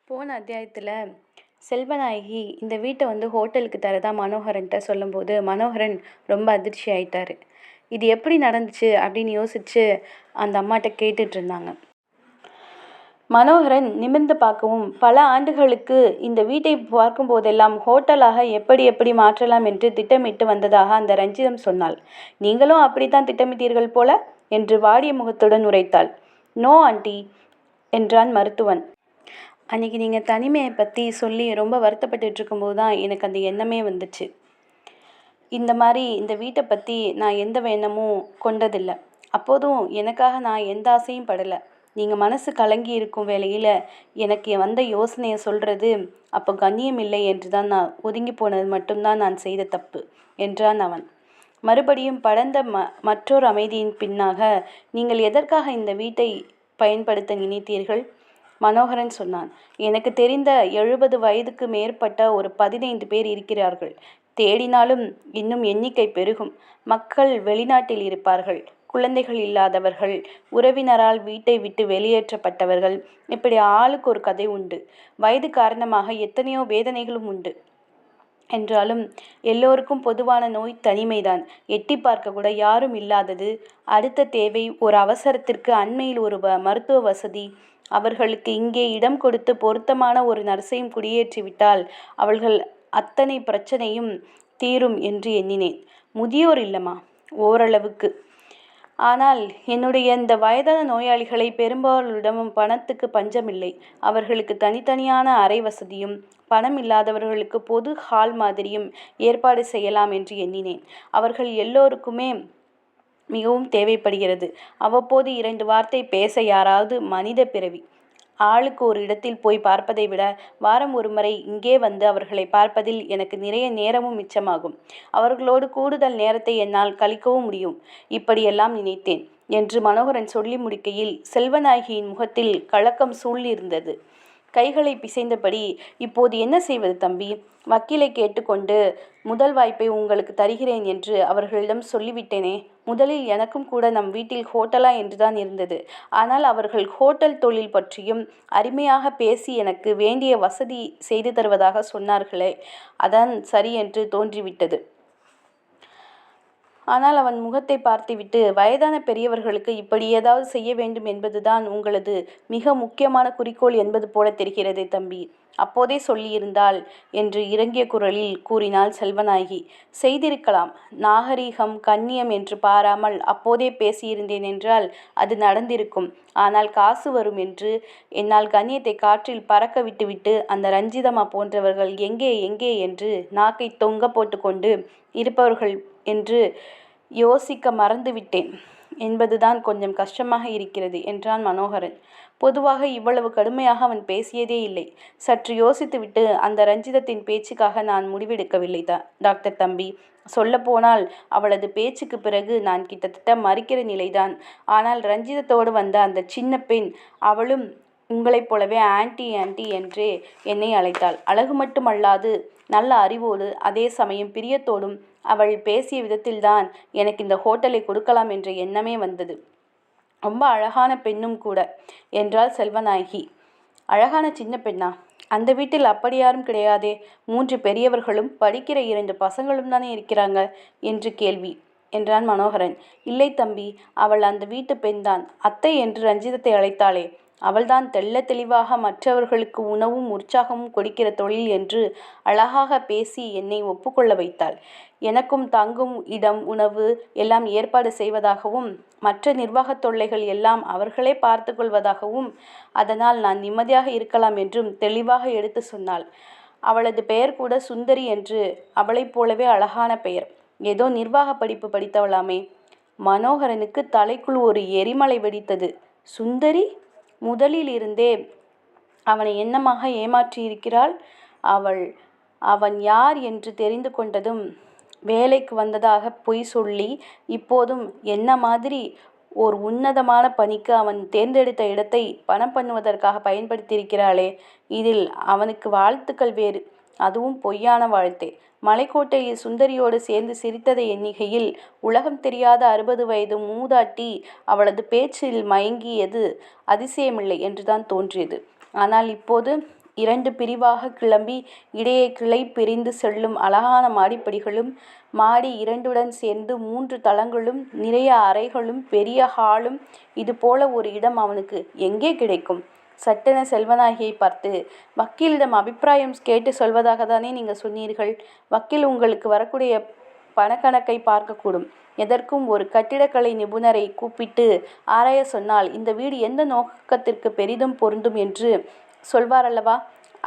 போன அத்தியாயத்தில் செல்வநாயகி இந்த வீட்டை ஹோட்டலுக்கு தரதா மனோகரன்ட்ட சொல்லும்போது மனோகரன் ரொம்ப அதிர்ச்சி ஆயிட்டாரு. இது எப்படி நடந்துச்சு அப்படின்னு யோசிச்சு அந்த அம்மாட்ட கேட்டுட்டு இருந்தாங்க. மனோகரன் நிமிர்ந்து பார்க்கவும், பல ஆண்டுகளுக்கு இந்த வீட்டை பார்க்கும் போதெல்லாம் ஹோட்டலாக எப்படி எப்படி மாற்றலாம் என்று திட்டமிட்டு வந்ததாக அந்த ரஞ்சிதம் சொன்னாள். நீங்களும் அப்படித்தான் திட்டமிட்டீர்கள் போல என்று வாடிய முகத்துடன் உரைத்தாள். நோ ஆண்டி என்றான் மருத்துவன். அன்றைக்கி நீங்கள் தனிமையை பற்றி சொல்லி ரொம்ப வருத்தப்பட்டுட்டு இருக்கும்போது தான் எனக்கு அந்த எண்ணமே வந்துச்சு. இந்த வீட்டை பற்றி நான் எந்த எண்ணமும் கொண்டதில்லை. அப்போதும் எனக்காக நான் எந்த ஆசையும் படலை. நீங்கள் மனசு கலங்கி இருக்கும் வேளையில் எனக்கு வந்த யோசனையை சொல்கிறது அப்போ கண்ணியம் இல்லை என்று தான் நான் ஒதுங்கி போனது மட்டும்தான் நான் செய்த தப்பு என்றான் அவன். மறுபடியும் படர்ந்த மற்றொரு அமைதியின் பின்னாக, நீங்கள் எதற்காக இந்த வீட்டை பயன்படுத்த நினைத்தீர்கள்? மனோகரன் சொன்னான். எனக்கு தெரிந்த 70 வயதுக்கு மேற்பட்ட ஒரு 15 பேர் இருக்கிறார்கள். தேடினாலும் இன்னும் எண்ணிக்கை பெருகும். மக்கள் வெளிநாட்டில் இருப்பார்கள். குழந்தைகள் இல்லாதவர்கள், உறவினரால் வீட்டை விட்டு வெளியேற்றப்பட்டவர்கள், இப்படி ஆளுக்கு ஒரு கதை உண்டு. வயது காரணமாக எத்தனையோ வேதனைகளும் உண்டு. என்றாலும் எல்லோருக்கும் பொதுவான நோய் தனிமைதான். எட்டி பார்க்க கூட யாரும் இல்லாதது. அடுத்த தேவை ஒரு அவசரத்திற்கு அண்மையில் ஒரு மருத்துவ வசதி. அவர்களுக்கு இங்கே இடம் கொடுத்து பொருத்தமான ஒரு நர்ஸையும் குடியேற்றிவிட்டால் அவர்கள் அத்தனை பிரச்சனையும் தீரும் என்று எண்ணினேன். முதியோர் இல்லமா? ஓரளவுக்கு. ஆனால் என்னுடைய இந்த வயதான நோயாளிகளை பெரும்பாலும் பணத்துக்கு பஞ்சமில்லை. அவர்களுக்கு தனித்தனியான அறை வசதியும், பணம் இல்லாதவர்களுக்கு பொது ஹால் மாதிரியும் ஏற்பாடு செய்யலாம் என்று எண்ணினேன். அவர்கள் எல்லோருக்குமே மிகவும் தேவைப்படுகிறது. அவ்வப்போது 2 வார்த்தை பேச யாராவது மனித பிறவி. ஆளுக்கு ஒரு இடத்தில் போய் பார்ப்பதை விட வாரம் ஒரு முறை இங்கே வந்து அவர்களை பார்ப்பதில் எனக்கு நிறைய நேரமும் மிச்சமாகும். அவர்களோடு கூடுதல் நேரத்தை என்னால் கழிக்கவும் முடியும். இப்படியெல்லாம் நினைத்தேன் என்று மனோகரன் சொல்லி முடிக்கையில் செல்வநாயகியின் முகத்தில் கலக்கம் சூழ்ந்திருந்தது. கைகளை பிசைந்தபடி, இப்போது என்ன செய்வது தம்பி? வக்கீலை கேட்டுக்கொண்டு முதல் வாய்ப்பை உங்களுக்கு தருகிறேன் என்று அவர்களிடம் சொல்லிவிட்டேனே. முதலில் எனக்கும் கூட நம் வீட்டில் ஹோட்டலா என்றுதான் இருந்தது. ஆனால் அவர்கள் ஹோட்டல் தொழில் பற்றியும் அருமையாக பேசி எனக்கு வேண்டிய வசதி செய்து தருவதாக சொன்னார்களே, அதான் சரி என்று தோன்றிவிட்டது. ஆனால் அவன் முகத்தை பார்த்துவிட்டு, வயதான பெரியவர்களுக்கு இப்படி ஏதாவது செய்ய வேண்டும் என்பதுதான் உங்களது மிக முக்கியமான குறிக்கோள் என்பது போல தெரிகிறது தம்பி. அப்போதே சொல்லியிருந்தால் என்று இறங்கிய குரலில் கூறினாள் செல்வநாயகி. செய்திருக்கலாம். நாகரீகம் கண்ணியம் என்று பாராமல் அப்போதே பேசியிருந்தேன் என்றால் அது நடந்திருக்கும். ஆனால் காசு வரும் என்று என்னால் கண்ணியத்தை காற்றில் பறக்க விட்டுவிட்டு அந்த ரஞ்சிதம்மா போன்றவர்கள் எங்கே எங்கே என்று நாக்கை தொங்க போட்டுக்கொண்டு இருப்பவர்கள் என்று யோசிக்க மறந்துவிட்டேன் என்பதுதான் கொஞ்சம் கஷ்டமாக இருக்கிறது என்றான் மனோகரன். பொதுவாக இவ்வளவு கடுமையாக அவன் பேசியதே இல்லை. சற்று யோசித்துவிட்டு, அந்த ரஞ்சிதத்தின் பேச்சுக்காக நான் முடிவெடுக்கவில்லை டாக்டர் தம்பி. சொல்லப்போனால் அவளது பேச்சுக்கு பிறகு நான் கிட்டத்தட்ட மறிக்கிற நிலைதான். ஆனால் ரஞ்சிதத்தோடு வந்த அந்த சின்ன பெண், அவளும் உங்களைப் போலவே ஆன்ட்டி ஆன்ட்டி என்றே என்னை அழைத்தாள். அழகு மட்டுமல்லாது நல்ல அறிவோடு அதே சமயம் பிரியத்தோடும் அவள் பேசிய விதத்தில்தான் எனக்கு இந்த ஹோட்டலை கொடுக்கலாம் என்ற எண்ணமே வந்தது. ரொம்ப அழகான பெண்ணும் கூட என்றாள் செல்வநாயகி. அழகான சின்ன பெண்ணா? அந்த வீட்டில் அப்படி யாரும் கிடையாதே. 3 பெரியவர்களும் படிக்கிற 2 பசங்களும் தானே இருக்கிறாங்க என்று கேள்வி என்றான் மனோகரன். இல்லை தம்பி, அவள் அந்த வீட்டு பெண்தான். அத்தை என்று ரஞ்சிதத்தை அழைத்தாளே, அவள்தான் தெள்ள தெளிவாக மற்றவர்களுக்கு உணவும் உற்சாகமும் கொடுக்கிற தொழில் என்று அழகாக பேசி என்னை ஒப்புக்கொள்ள வைத்தாள். எனக்கும் தங்கும் இடம், உணவு எல்லாம் ஏற்பாடு செய்வதாகவும் மற்ற நிர்வாகத் தொல்லைகள் எல்லாம் அவர்களே பார்த்து கொள்வதாகவும் அதனால் நான் நிம்மதியாக இருக்கலாம் என்றும் தெளிவாக எடுத்து சொன்னாள். அவளது பெயர் கூட சுந்தரி என்று அவளைப் போலவே அழகான பெயர். ஏதோ நிர்வாக படிப்பு படித்தவளாமே. மனோகரனுக்கு தலைக்குள் ஒரு எரிமலை வெடித்தது. சுந்தரி? முதலில் இருந்தே அவனை என்னமாக ஏமாற்றியிருக்கிறாள் அவன் யார் என்று தெரிந்து கொண்டதும் வேலைக்கு வந்ததாக பொய் சொல்லி இப்போதும் என்ன மாதிரி ஓர் உன்னதமான பணிக்கு அவன் தேர்ந்தெடுத்த இடத்தை பணம் பண்ணுவதற்காக பயன்படுத்தியிருக்கிறாளே. இதில் அவனுக்கு வாழ்த்துக்கள் வேறு, அதுவும் பொய்யான வாழ்த்தே. மலைக்கோட்டையில் சுந்தரியோடு சேர்ந்து சிரித்ததை எண்ணிக்கையில் உலகம் தெரியாத 60 வயது மூதாட்டி அவளது பேச்சில் மயங்கியது அதிசயமில்லை என்றுதான் தோன்றியது. ஆனால் இப்போது 2 பிரிவாக கிளம்பி இடையே கிளை பிரிந்து செல்லும் அழகான மாடிப்படிகளும், மாடி 2உடன் சேர்ந்து 3 தளங்களும், நிறைய அறைகளும், பெரிய ஹாலும், இதுபோல ஒரு இடம் அவனுக்கு எங்கே கிடைக்கும்? சட்டென செல்வநாயகியை பார்த்து, வக்கீலிடம் அபிப்பிராயம் கேட்டு சொல்வதாகத்தானே நீங்கள் சொன்னீர்கள். வக்கீல் உங்களுக்கு வரக்கூடிய பணக்கணக்கை பார்க்கக்கூடும். எதற்கும் ஒரு கட்டிடக்கலை நிபுணரை கூப்பிட்டு ஆராய சொன்னால் இந்த வீடு எந்த நோக்கத்திற்கு பெரிதும் பொருந்தும் என்று சொல்வாரல்லவா?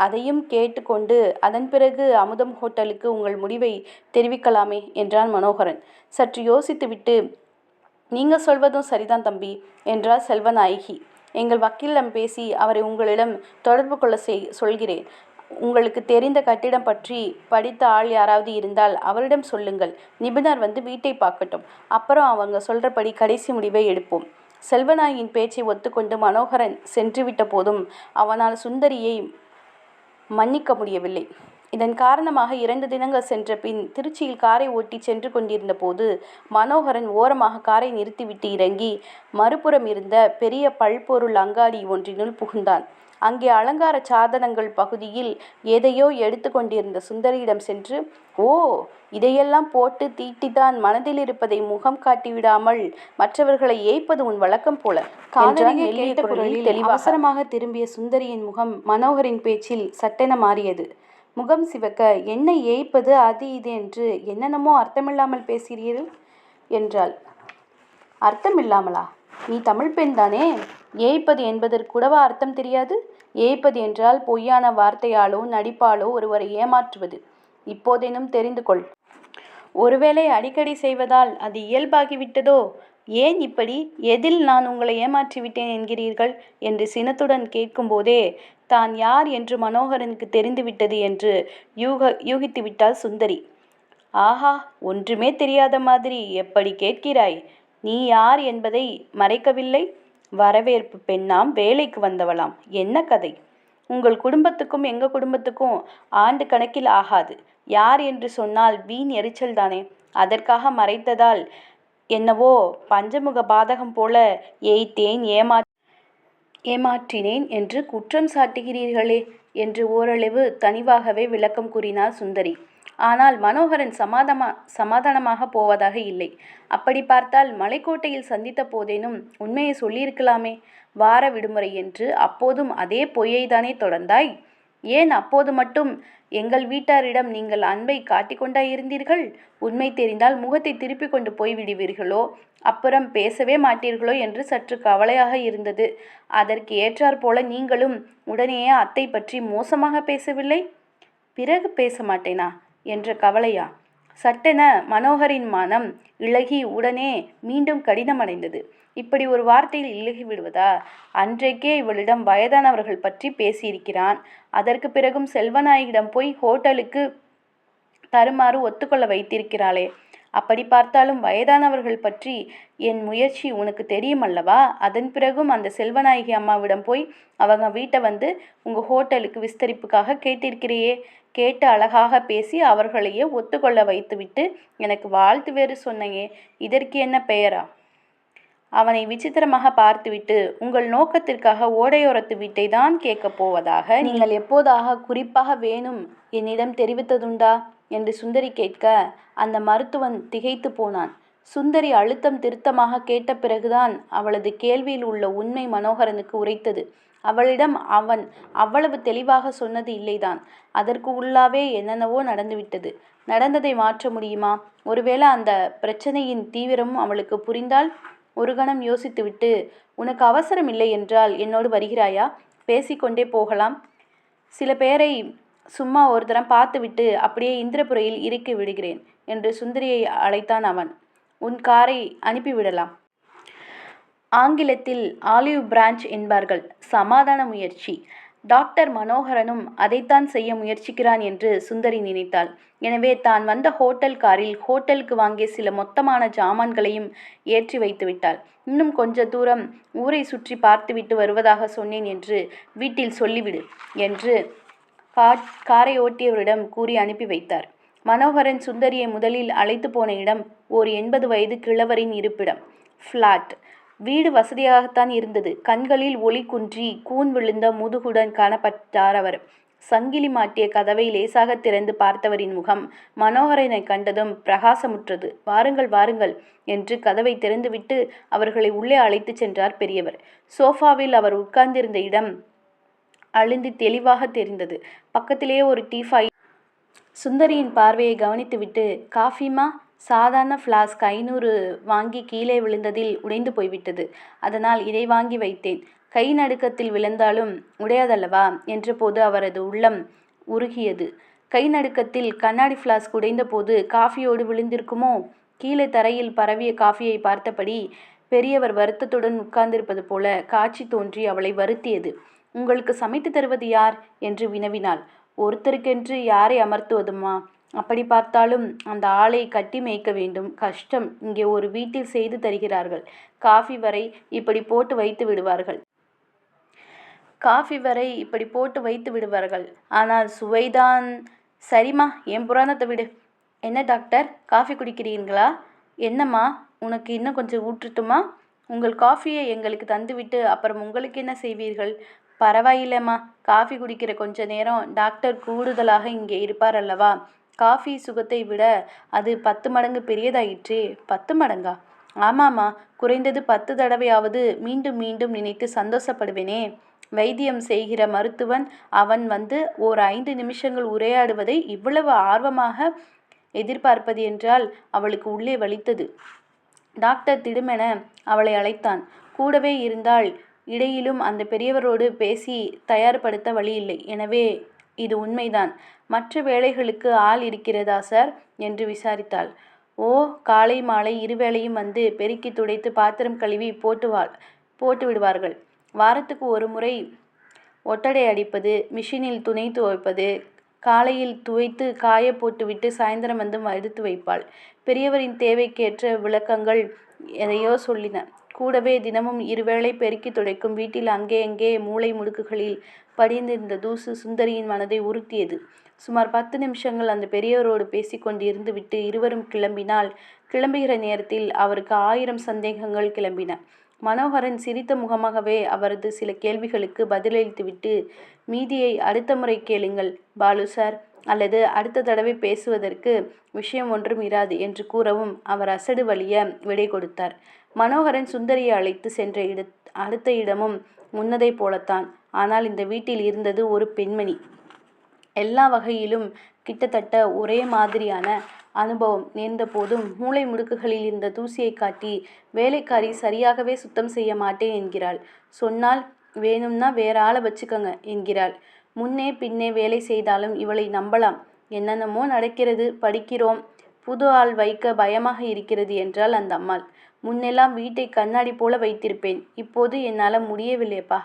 அதையும் கேட்டு கொண்டு அதன் பிறகு அமுதம் ஹோட்டலுக்கு உங்கள் முடிவை தெரிவிக்கலாமே என்றான் மனோகரன். சற்று யோசித்துவிட்டு, நீங்க சொல்வதும் சரிதான் தம்பி என்றார் செல்வநாயகி. எங்கள் வக்கீலிடம் பேசி அவரை உங்களிடம் தொடர்பு கொள்ள சொல்கிறேன். உங்களுக்கு தெரிந்த கட்டிடம் பற்றி படித்த ஆள் யாராவது இருந்தால் அவரிடம் சொல்லுங்கள். நிபுணர் வந்து வீட்டை பார்க்கட்டும். அப்புறம் அவங்க சொல்கிறபடி கடைசி முடிவை எடுப்போம். செல்வநாயகியின் பேச்சை ஒத்துக்கொண்டு மனோகரன் சென்றுவிட்ட போதும் அவனால் சுந்தரியை மன்னிக்க முடியவில்லை. இதன் காரணமாக 2 தினங்கள் சென்ற பின் திருச்சியில் காரை ஓட்டி சென்று கொண்டிருந்த போது மனோகரன் ஓரமாக காரை நிறுத்திவிட்டு இறங்கி மறுபுறம் இருந்த பெரிய பல்பொருள் அங்காடி ஒன்றினுள் புகுந்தான். அங்கே அலங்கார சாதனங்கள் பகுதியில் எதையோ எடுத்து கொண்டிருந்த சுந்தரியிடம் சென்று, ஓ, இதையெல்லாம் போட்டு தீட்டித்தான் மனதில் இருப்பதை முகம் காட்டிவிடாமல் மற்றவர்களை ஏய்ப்பது உன் வழக்கம் போல என்றான் மெல்லிய குரலில் தெளிவாக. அவசரமாக திரும்பிய சுந்தரியின் முகம் மனோகரின் பேச்சில் சட்டென மாறியது. முகம் சிவக்க, என்னை ஏய்ப்பது அது இது என்று என்னென்னமோ அர்த்தமில்லாமல் பேசுகிறீர்கள் என்றாள். அர்த்தமில்லாமலா? நீ தமிழ் பெண் தானே? ஏய்ப்பது என்பதற்கூடவா அர்த்தம் தெரியாது? ஏய்ப்பது என்றால் பொய்யான வார்த்தையாலோ நடிப்பாலோ ஒருவரை ஏமாற்றுவது. இப்போதேனும் தெரிந்து கொள். ஒருவேளை அடிக்கடி செய்வதால் அது இயல்பாகிவிட்டதோ? ஏன் இப்படி? எதில் நான் உங்களை ஏமாற்றிவிட்டேன் என்கிறீர்கள் என்று சினத்துடன் கேட்கும்போதே தான் யார் என்று மனோகரனுக்கு தெரிந்துவிட்டது என்று யூகித்துவிட்டாள் சுந்தரி. ஆஹா, ஒன்றுமே தெரியாத மாதிரி எப்படி கேட்கிறாய்? நீ யார் என்பதை மறைக்கவில்லை. வரவேற்பு பெண்ணாம், வேலைக்கு வந்தவளாம். என்ன கதை? உங்கள் குடும்பத்துக்கும் எங்கள் குடும்பத்துக்கும் ஆண்டு கணக்கில் ஆகாது. யார் என்று சொன்னால் வீண் எரிச்சல் தானே. அதற்காக மறைத்ததால் என்னவோ பஞ்சமுக பாதகம் போல ஏய்த்தேன், ஏமாற்றினேன் என்று குற்றம் சாட்டுகிறீர்களே என்று ஓரளவு தனிவாகவே விளக்கம் கூறினார் சுந்தரி. ஆனால் மனோகரன் சமாதானமாக போவதாக இல்லை. அப்படி பார்த்தால் மலைக்கோட்டையில் சந்தித்த போதேனும் உண்மையை சொல்லியிருக்கலாமே. வார விடுமுறை என்று அப்போதும் அதே பொய்யைதானே தொடர்ந்தாய்? ஏன் அப்போது மட்டும் எங்கள் வீட்டாரிடம் நீங்கள் அன்பை காட்டிக்கொண்டாயிருந்தீர்கள்? உண்மை தெரிந்தால் முகத்தை திருப்பி கொண்டு போய்விடுவீர்களோ, அப்புறம் பேசவே மாட்டீர்களோ என்று சற்று கவலையாக இருந்தது. அதற்கு ஏற்றாற்போல நீங்களும் உடனேயே அத்தை பற்றி மோசமாக பேசவில்லை. பிறகு பேச மாட்டேனா என்ற கவலையா? சட்டென மனோகரின் மனம் இளகி உடனே மீண்டும் கடினமடைந்தது. இப்படி ஒரு வார்த்தையில் இலகி விடுவதா? அன்றைக்கே இவளிடம் வயதானவர்கள் பற்றி பேசியிருக்கிறான். அதற்கு பிறகும் செல்வநாயகிடம் போய் ஹோட்டலுக்கு தருமாறு ஒத்துக்கொள்ள வைத்திருக்கிறாளே. அப்படி பார்த்தாலும் வயதானவர்கள் பற்றி என் முயற்சி உனக்கு தெரியுமல்லவா? அதன் பிறகும் அந்த செல்வநாயகி அம்மாவிடம் போய் அவங்க வீட்டை வந்து உங்கள் ஹோட்டலுக்கு விஸ்தரிப்புக்காக கேட்டிருக்கிறையே. கேட்டு அழகாக பேசி அவர்களையே ஒத்துக்கொள்ள வைத்துவிட்டு எனக்கு வாழ்த்து வேறு சொன்னையே. இதற்கு என்ன பெயரா? அவனை விசித்திரமாக பார்த்துவிட்டு, உங்கள் நோக்கத்திற்காக ஓடையோரத்து வீட்டை தான் கேட்கப் போவதாக நீங்கள் எப்போதாக குறிப்பாக வேணும் என்னிடம் தெரிவித்ததுண்டா என்று சுந்தரி கேட்க அந்த மருத்துவன் திகைத்து போனான். சுந்தரி அழுத்தம் திருத்தமாக கேட்ட பிறகுதான் அவளது கேள்வியில் உள்ள உண்மை மனோகரனுக்கு உரைத்தது. அவளிடம் அவன் அவ்வளவு தெளிவாக சொன்னது இல்லைதான். அதற்கு உள்ளாவே என்னென்னவோ நடந்துவிட்டது. நடந்ததை மாற்ற முடியுமா? ஒருவேளை அந்த பிரச்சனையின் தீவிரமும் அவளுக்கு புரிந்தால்? ஒரு கணம் யோசித்துவிட்டு, உனக்கு அவசரம் இல்லை என்றால் என்னோடு வருகிறாயா? பேசிக்கொண்டே போகலாம். சில பேரை சும்மா ஒரு தரம் பார்த்துவிட்டு அப்படியே இந்திரபுரையில் இறக்கி விடுகிறேன் என்று சுந்தரியை அழைத்தான் அவன். உன் காரை அனுப்பிவிடலாம். ஆங்கிலத்தில் ஆலிவ் பிரான்ச் என்பார்கள். சமாதான முயற்சி. டாக்டர் மனோகரனும் அதைத்தான் செய்ய முயற்சிக்கிறான் என்று சுந்தரி நினைத்தாள். எனவே தான் வந்த ஹோட்டல் காரில் ஹோட்டலுக்கு வாங்கிய சில மொத்தமான ஜாமான்களையும் ஏற்றி வைத்து விட்டாள். இன்னும் கொஞ்ச தூரம் ஊரை சுற்றி பார்த்துவிட்டு வருவதாக சொன்னேன் என்று வீட்டில் சொல்லிவிடு என்று காரை ஓட்டியவரிடம் கூறி அனுப்பி வைத்தார். மனோகரன் சுந்தரியை முதலில் அழைத்து போன இடம் ஓர் 80 வயது கிழவரின் இருப்பிடம். ஃப்ளாட். வீடு வசதியாகத்தான் இருந்தது. கண்களில் ஒளி குன்றி கூன் விழுந்த முதுகுடன் காணப்பட்டார் அவர். சங்கிலி மாட்டிய கதவை லேசாக திறந்து பார்த்தவரின் முகம் மனோகரனை கண்டதும் பிரகாசமுற்றது. வாருங்கள் வாருங்கள் என்று கதவை திறந்துவிட்டு அவர்களை உள்ளே அழைத்துச் சென்றார் பெரியவர். சோஃபாவில் அவர் உட்கார்ந்திருந்த இடம் அழுந்தி தெளிவாக தெரிந்தது. பக்கத்திலேயே ஒரு டீஃபாய். சுந்தரியின் பார்வையை கவனித்துவிட்டு, காஃபிமா? சாதாரண ஃப்ளாஸ்க் 500 வாங்கி கீழே விழுந்ததில் உடைந்து போய்விட்டது. அதனால் இதை வாங்கி வைத்தேன். கை நடுக்கத்தில் விழுந்தாலும் உடையாதல்லவா என்றபோது அவரது உள்ளம் உருகியது. கை நடுக்கத்தில் கண்ணாடி ஃப்ளாஸ்க் உடைந்த போது காஃபியோடு விழுந்திருக்குமோ? கீழே தரையில் பரவிய காஃபியை பார்த்தபடி பெரியவர் வருத்தத்துடன் உட்கார்ந்திருப்பது போல காட்சி தோன்றி அவளை வருத்தியது. உங்களுக்கு சமைத்து தருவது யார் என்று வினவினாள். ஒருத்தருக்கென்று யாரை அமர்த்துவதுமா? அப்படி பார்த்தாலும் அந்த ஆளை கட்டி மேய்க்க வேண்டும். கஷ்டம். இங்கே ஒரு வீட்டில் செய்து தருகிறார்கள். காஃபி வரை இப்படி போட்டு வைத்து விடுவார்கள். ஆனால் சுவைதான். சரிம்மா, என் புராணத்தை விடு. என்ன டாக்டர், காஃபி குடிக்கிறீங்களா? என்னம்மா, உனக்கு இன்னும் கொஞ்சம் ஊற்றட்டுமா? உங்கள் காஃபியை எங்களுக்கு தந்துவிட்டு அப்புறம் உங்களுக்கு என்ன செய்வீர்கள்? பரவாயில்லைம்மா, காஃபி குடிக்கிற கொஞ்ச நேரம் டாக்டர் கூடுதலாக இங்கே இருப்பார் அல்லவா? காஃபி சுகத்தை விட அது 10 மடங்கு பெரியதாயிற்றே. 10 மடங்கா? ஆமாம்மா, குறைந்தது 10 தடவையாவது மீண்டும் மீண்டும் நினைத்து சந்தோஷப்படுவேனே. வைத்தியம் செய்கிற மருத்துவன் அவன் வந்து ஓர் 5 நிமிஷங்கள் உரையாடுவதை இவ்வளவு ஆர்வமாக எதிர்பார்ப்பது என்றால் அவளுக்கு உள்ளே வலித்தது. டாக்டர் திடுமென அவளை அழைத்தான். கூடவே இருந்தால் இடையிலும் அந்த பெரியவரோடு பேசி தயார்படுத்த வழியில்லை. எனவே இது உண்மைதான். மற்ற வேலைகளுக்கு ஆள் இருக்கிறதா சார் என்று விசாரித்தாள். ஓ, காலை மாலை இருவேளையும் வந்து பெருக்கி துடைத்து பாத்திரம் கழுவி போட்டு விடுவார்கள். வாரத்துக்கு ஒரு முறை ஒட்டடை அடிப்பது, மிஷினில் துணி துவைப்பது. காலையில் துவைத்து காய போட்டுவிட்டு சாயந்தரம் வந்து எடுத்து வைப்பாள். பெரியவரின் தேவைக்கேற்ற விளக்கங்கள் எதையோ சொல்லின. கூடவே தினமும் இருவேளை பெருக்கி துடைக்கும். வீட்டில் அங்கே அங்கே மூளை முடுக்குகளில் படிந்திருந்த தூசு சுந்தரியின் மனதை உறுத்தியது. சுமார் 10 நிமிஷங்கள் அந்த பெரியவரோடு பேசிக்கொண்டு இருந்துவிட்டு இருவரும் கிளம்புகிற நேரத்தில் அவருக்கு 1000 சந்தேகங்கள் கிளம்பின. மனோகரன் சிரித்த முகமாகவே அவரது சில கேள்விகளுக்கு பதிலளித்துவிட்டு, மீதியை அடுத்த முறை கேளுங்கள் பாலு சார், அல்லது அடுத்த தடவை பேசுவதற்கு விஷயம் ஒன்றும் இராது என்று கூறவும் அவர் அசடு வழிய விடை கொடுத்தார். மனோகரன் சுந்தரியை அழைத்து சென்ற அடுத்த இடமும் முன்னதை போலத்தான். ஆனால் இந்த வீட்டில் இருந்தது ஒரு பெண்மணி. எல்லா வகையிலும் கிட்டத்தட்ட ஒரே மாதிரியான அனுபவம் நேர்ந்த போதும் மூளை முடுக்குகளில் இருந்த தூசியை காட்டி வேலைக்காரி சரியாகவே சுத்தம் செய்ய மாட்டேன் என்கிறாள். சொன்னால் வேணும்னா வேற ஆளை வச்சுக்கங்க என்கிறாள். முன்னே பின்னே வேலை செய்தாலும் இவளை நம்பலாம். என்னென்னமோ நடக்கிறது, படிக்கிறோம். புது ஆள் வைக்க பயமாக இருக்கிறது என்றால் அந்த அம்மாள். முன்னெல்லாம் வீட்டை கண்ணாடி போல வைத்திருப்பேன். இப்போது என்னால் முடியவில்லையப்பா.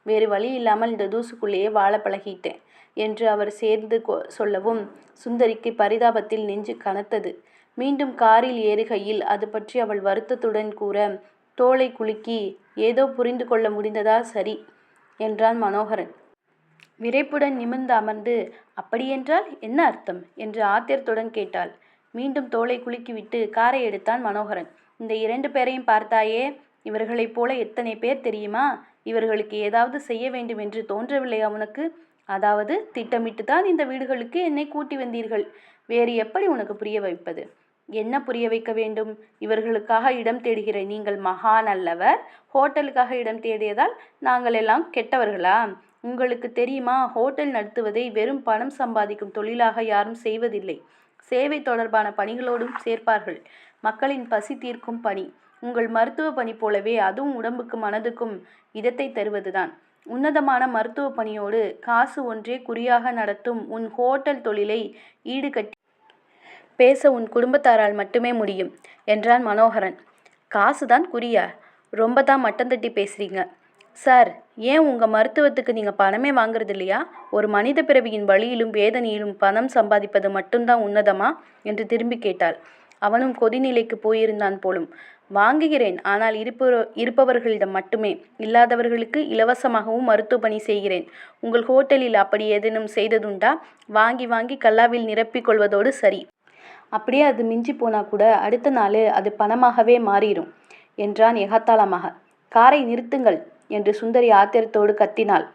வேறு வழி இல்லாமல் இந்த தூசுக்குள்ளேயே வாழ பழகிட்டேன் என்று அவர் சேர்ந்து சொல்லவும் சுந்தரிக்கு பரிதாபத்தில் நெஞ்சு கனத்தது. மீண்டும் காரில் ஏறுகையில் அது பற்றி அவள் வருத்தத்துடன் கூற, தோளை குலுக்கி, ஏதோ புரிந்து கொள்ள முடிந்ததா? சரி என்றான் மனோகரன். விரைப்புடன் நிமிர்ந்து அமர்ந்து, அப்படியென்றால் என்ன அர்த்தம் என்று ஆத்திரத்துடன் கேட்டாள். மீண்டும் தோளை குலுக்கிவிட்டு காரை எடுத்தான் மனோகரன். இந்த 2 பேரையும் பார்த்தாயே, இவர்களைப் போல எத்தனை பேர் தெரியுமா? இவர்களுக்கு ஏதாவது செய்ய வேண்டும் என்று தோன்றவில்லையா உனக்கு? அதாவது திட்டமிட்டு தான் இந்த வீடுகளுக்கு என்னை கூட்டி வந்தீர்கள். வேறு எப்படி உனக்கு புரிய வைப்பது? என்ன புரிய வைக்க வேண்டும்? இவர்களுக்காக இடம் தேடுகிற நீங்கள் மகான் அல்லவர். ஹோட்டலுக்காக இடம் தேடியதால் நாங்கள் எல்லாம் கெட்டவர்களா? உங்களுக்கு தெரியுமா, ஹோட்டல் நடத்துவதை வெறும் பணம் சம்பாதிக்கும் தொழிலாக யாரும் செய்வதில்லை. சேவை தொடர்பான பணிகளோடும் சேர்ப்பார்கள். மக்களின் பசி தீர்க்கும் பணி. உங்கள் மருத்துவ பணி போலவே அதுவும் உடம்புக்கும் மனதுக்கும் இதத்தை தருவதுதான். உன்னதமான மருத்துவ பணியோடு காசு ஒன்றே குறியாக நடத்தும் உன் ஹோட்டல் தொழிலை ஈடுகட்டி பேச உன் குடும்பத்தாரால் மட்டுமே முடியும் என்றான் மனோகரன். காசுதான் குறியா? ரொம்ப தான் மட்டம் தட்டி பேசுறீங்க சார். ஏன் உங்கள் மருத்துவத்துக்கு நீங்கள் பணமே வாங்குறது இல்லையா? ஒரு மனித பிறவியின் வழியிலும் வேதனையிலும் பணம் சம்பாதிப்பது மட்டும்தான் உன்னதமா என்று திரும்பி கேட்டாள். அவனும் கொதிநிலைக்கு போயிருந்தான் போலும். வாங்குகிறேன், ஆனால் இருப்பவர்களிடம் மட்டுமே. இல்லாதவர்களுக்கு இலவசமாகவும் மருத்துவ பணி செய்கிறேன். உங்கள் ஹோட்டலில் அப்படி ஏதேனும் செய்ததுண்டா? வாங்கி வாங்கி கல்லாவில் நிரப்பிக் கொள்வதோடு சரி. அப்படியே அது மிஞ்சி போனால் கூட அடுத்த நாள் அது பணமாகவே மாறிடும். என்றான் எகத்தாளமாக. காரை நிறுத்துங்கள் என்று சுந்தரி ஆத்திரத்தோடு கத்தினாள்.